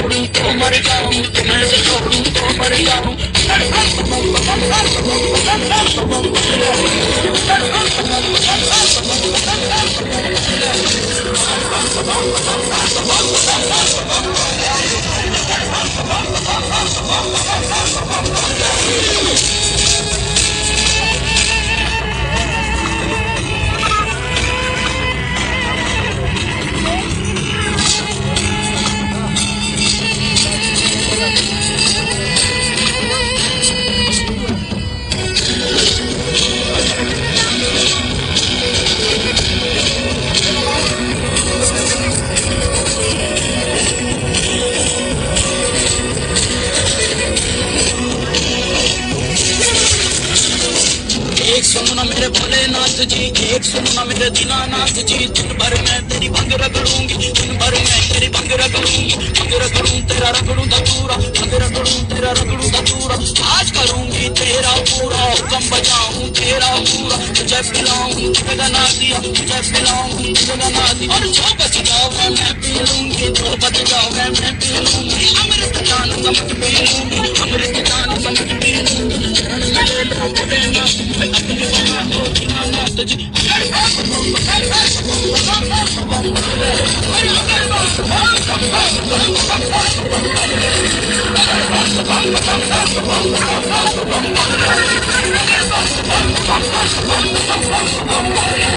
छोड़ूं तो मर जाऊं, मैं से छोड़ूं तो मर जाऊं। एक सुनो ना मेरे भोलेनाथ जी, एक सुनो ना मेरे दीनानाथ जी। दिन भर मैं तेरी भंग रगड़ूंगी, दिन भर मैं तेरी भंग रगड़ूंगी। भंग रगड़ूं तेरा रगड़ूं धतूरा, भंग रगड़ूं तेरा रगड़ूं धतूरा। आज करूंगी तेरा पूरा, हुक्म बजाऊं तेरा पूरा। तुझे पिलाऊं तुझे गना दिया, तुझे पिलाऊं तुझे गना दिया। और जो बच जाओगे मैं पी लूंगी, जो बच जाओगे मैं पी लूंगी। अमृत जान समझ पी लूंगी, अमृत जान समझ पी लूंगी।